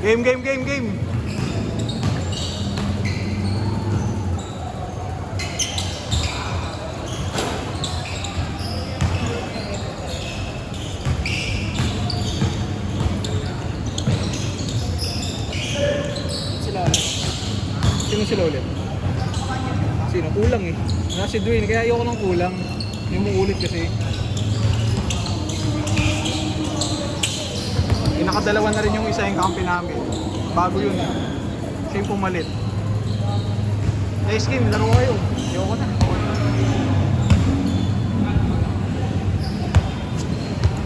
Game, game, game, game. Sino sila ulit? Sino? Kulang eh. Si Dwayne, kaya ayoko ng kulang. Hindi mo ulit kasi. Nakadalawa na rin yung isa yung kampi namin. Bago yun eh. Siya yung pumalit. Next game, laro kayo. Ayoko na.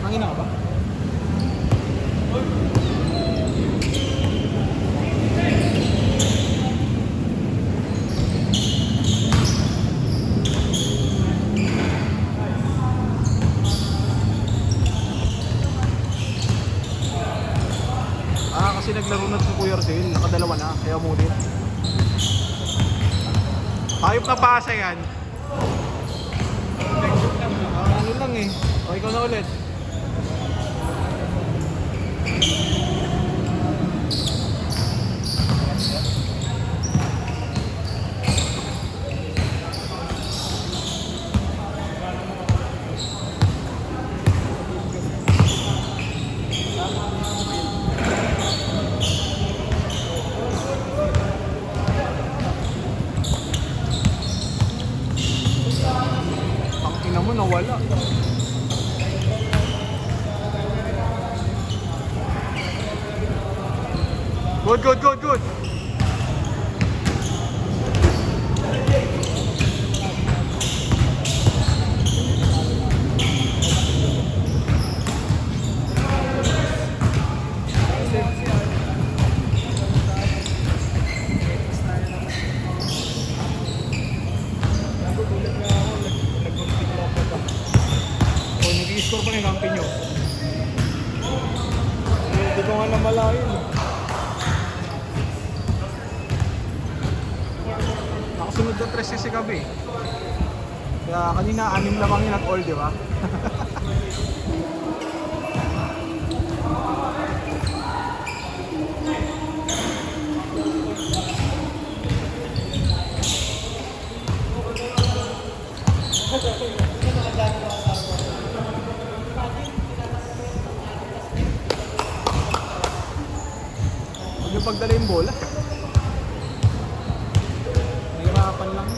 Mangina ka ba? Kasi naglaro na si Kuya Ardel, nakadalawa na, kaya mulit. Ayop na pasa yan. Ano lang eh. O, ikaw na ulit. Nawala. Good, good, good, good. Score pa yung kampi nyo. Hindi ko nga namalayan. Nakasunod na 13 si Gabi. Kaya kanina 6 lamang yun at all, di ba? Yung pagdala yung bola. Nahirapan lang.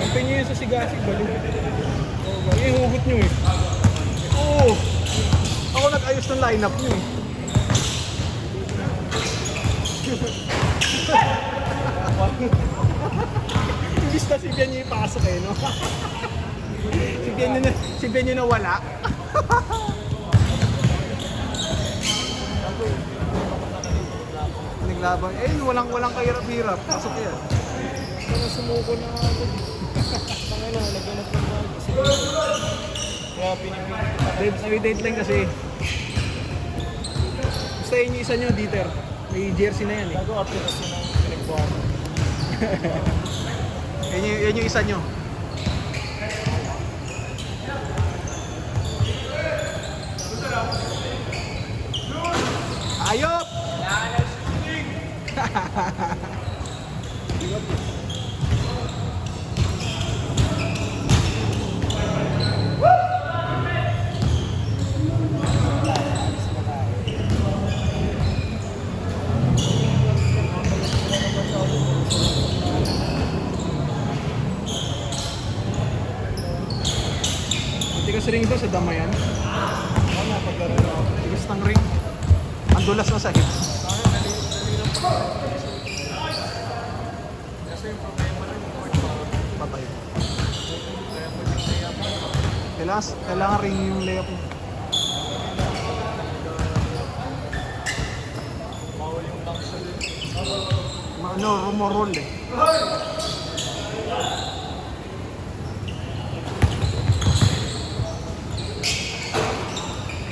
Kampin nyo yun sa sigasig, balik. Yung hinugot nyo eh. Oo! Ako nag-ayos ng lineup nyo eh. Imbis na si Bian nyo ipasok eh, no? Si Ben yun na wala. Naglaban. Eh, walang kahirap-hirap. Pasok yan. Sumuko na ako. Pangalawa, naghanap ng mga kasi. Kaya pinipili. May deadline kasi. Basta yun yung isa nyo, Dieter. May jersey na yan eh. Bago aplikasyon ng pinagbuhan. Yan yung isa nyo. Ayop! Tigas ring ito sa damayan. Ano, paglaro na ako. Tigas ng ring. Ang dulas na sa hips. Kasi yung problema lang yung court pa. Patay. Kaya pwede siya pa. Kailangan ring yung layup mo. Bawal yung lock sa din. Rumoroll eh.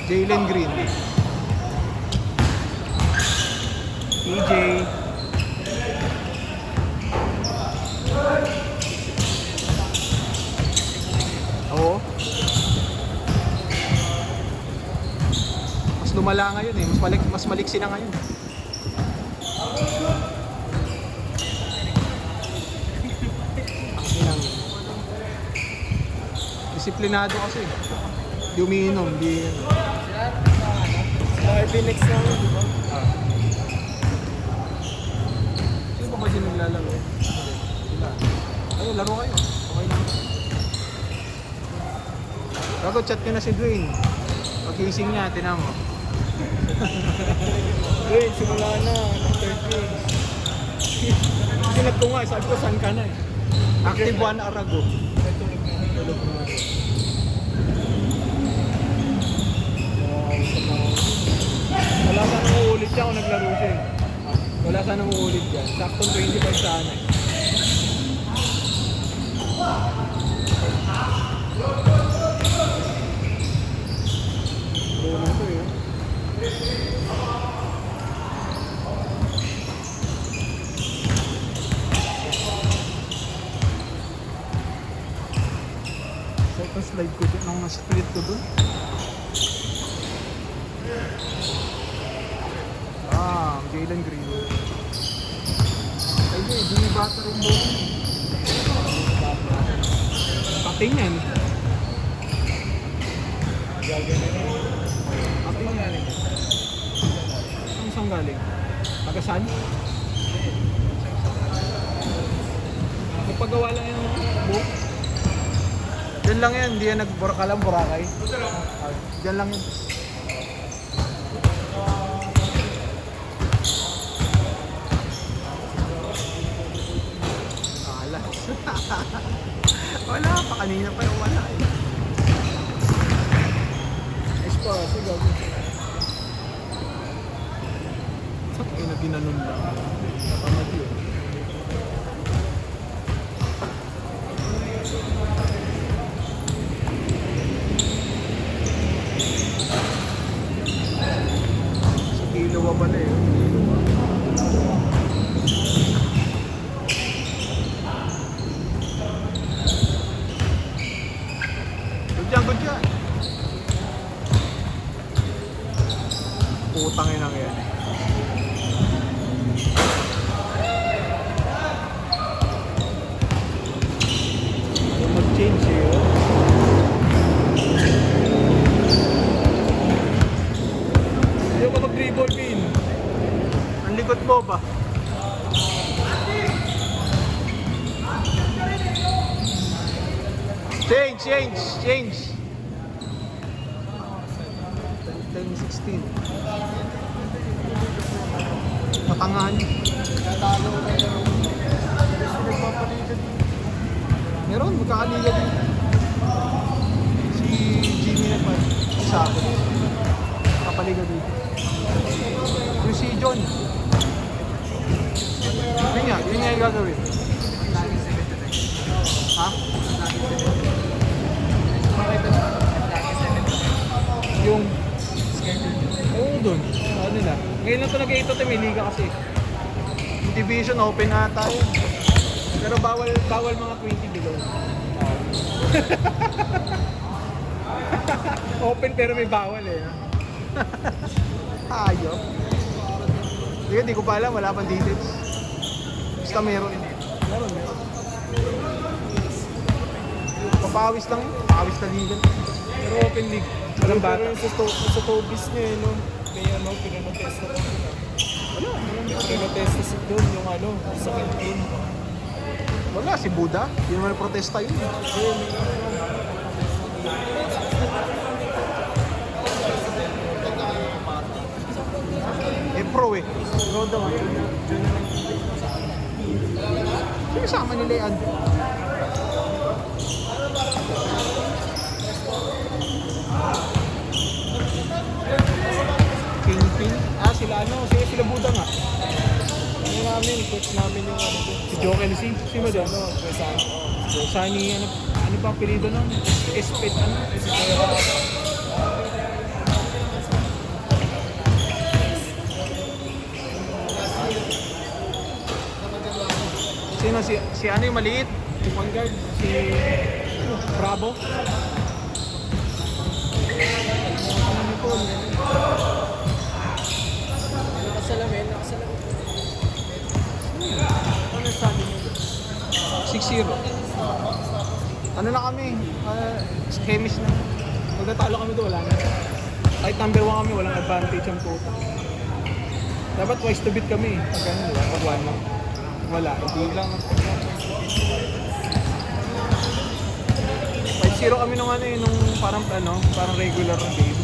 Jalen Green. PJ. Oo. lumala ngayon eh. Mas maliksi na ngayon. Ang disiplinado kasi. Di umiinom, di... Barbie next namin, di ba? Sino ba ba dyan naglalaro? Sila. Ayun, laro kayo. Okay lang. Bago chat nyo na si Dwayne. Pag-ising niya, tinan mo. Wait, simula na. Ng third game. Sinat ko nga, sabi ko saan ka na eh. Active 1 hour ago. Ay, tulog na. Tulog na. Wala sanang uulit siya kung naglaro siya eh. Wala sanang uulit dyan. Saktong 25 sana eh. Laro na ito eh. Second slide ko dun, nung na-split ko dun. Jalen Green. Ay di may bata rin doon. Kating yan. Kating yan. Ang saan galing? Tagasan? Nagpagawa lang yung book. Diyan lang yan, hindi yan nag-Borakalang Boracay. Diyan lang yan. Wala pa, kanina pa yung wala eh. Espasi, gagawin. Saan kayo na ginanon lang? Napamati yun. Sa kilo ba pala eh? Kilo ba? Good yan. Putang ina yan. Ayaw mag-change eh. Ayaw ka mag-dribble pin. Ang likod mo ba? Change. 10-16. Patangahan niyo. Natalo ka na. Nagpapalitan. Meron, magkakaliga din. Si Jimmy na pa. Isa ako. Kapaliga dito. Yung si John. Yun nga yung gagawin. Ha? Yung oo doon. Ano nila? Ngayon lang ito nag-8 to may liga kasi. Yung division open ata yun. Pero bawal mga 20 below. Open pero may bawal eh. Ayop. Hindi ko pa alam, wala pang details. Basta meron. Meron. Papawis lang yun. Papawis na liga. Pero open league. Walang bata. Pero sa Tobis niya eh, no? Kaya ano, pinanotesta ko. Wala. Pinanotesta si doon yung ano, sa canteen. Wala, si Buddha. Hindi naman protesta yun. Eh, pro eh. Pro daw. Sino kasama ni Leand? Kingpin? Ah, sila sila Buddha nga. Ano namin, coach namin yung ano doon. Si Joe Kelsey? Sino ba doon? Ano, Quezano. Sunny, ano pa ang apelido nun? Espet, ano? Sino? Si ano yung maliit? Yung one guard? Si Bravo? Ano ni Paul? Ano sabi mo? 6-0. Ano na kami? Chemist na. Pag natalo kami doon, wala na. Kahit number 1 kami, walang advantage ang puta. Dapat twice to beat kami. Pag ano, diba? Pag 1 lang. Wala, hindi lang. 5-0 kami nung ano eh, nung parang regular na game.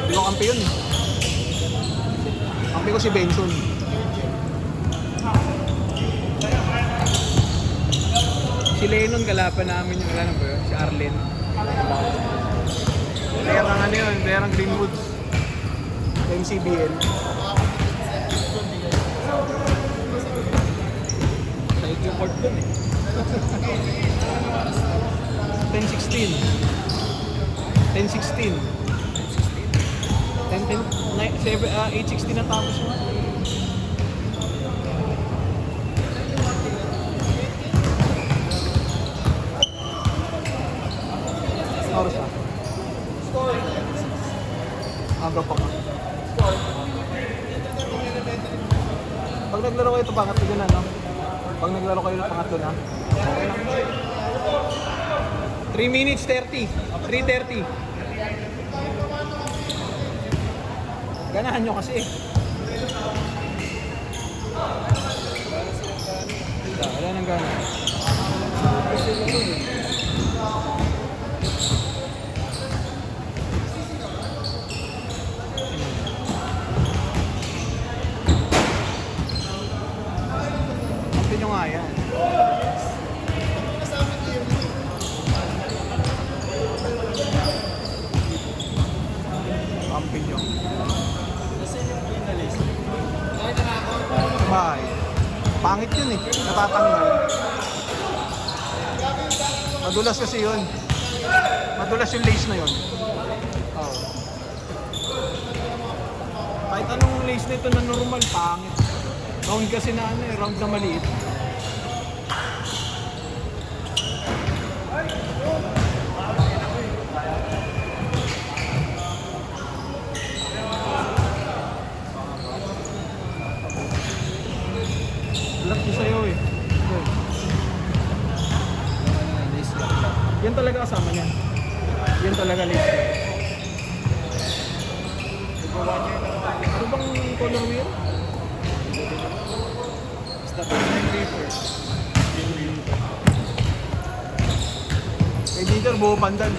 Hindi ko kampi yun eh. Kampi ko si Benson. Si Lennon, kalaban namin yung ano ba yun? Si Arlen. Player ng ano yun, player ng Greenwoods. MCBL. Sahig yung court dun eh. 10-16. 10-16. 8-16 na tapos mo. Oras na. Aga pa ka. Pag naglaro kayo ito, pangatlo dyan na, no? Pag naglaro kayo ito, pangatlo na. Okay lang. 3 minutes 30. 3:30. Ganahan nyo kasi. Wala nang gana. Kampi nyo nga yan. Kampi nyo. Bye. Pangit yun eh. Natatanggal. Madulas kasi yun. Madulas yung lace na yun. Oh. Kahit anong lace nito na normal, pangit. Round kasi na ano eh, round na maliit. Alam ko sa'yo eh. Yan talaga kasama niya. Yan talaga lace niya. Ano bang color wheel? Basta paper. Kay Dieter, buo pandan.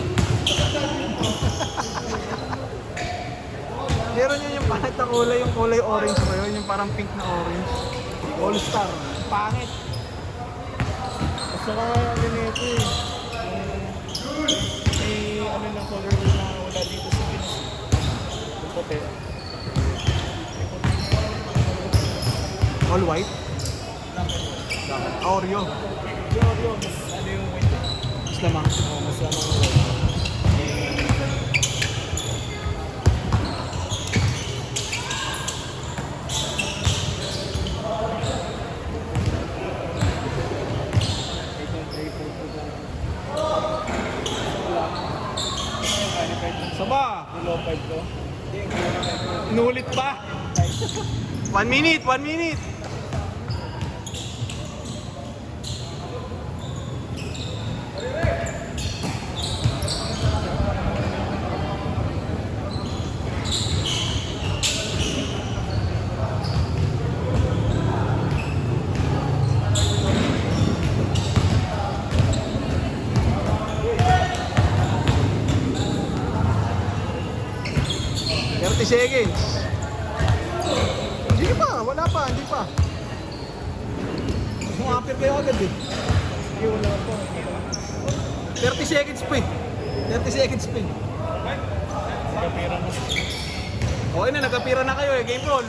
Meron yun yung pangit na kulay, yung kulay orange ba yun? Yung parang pink na orange. All Star. Pangit. Basta ka ano nito eh. May ano ng color na wala dito sa Pinas. Yung puti. All white. Oreo. Yung mas ano yung white. Mas lamang. Oh, mas lamang yung white. Saba! Low 5 ko. Inulit pa! 1 minute! 1 minute! Seconds. Hindi pa, wala pa, hindi pa. Sumapir kayo agad eh. Hindi, wala pa. 30 seconds pa eh. 30 seconds pa eh. Nagkapira na. Okay na, nagkapira na kayo eh. Game roll.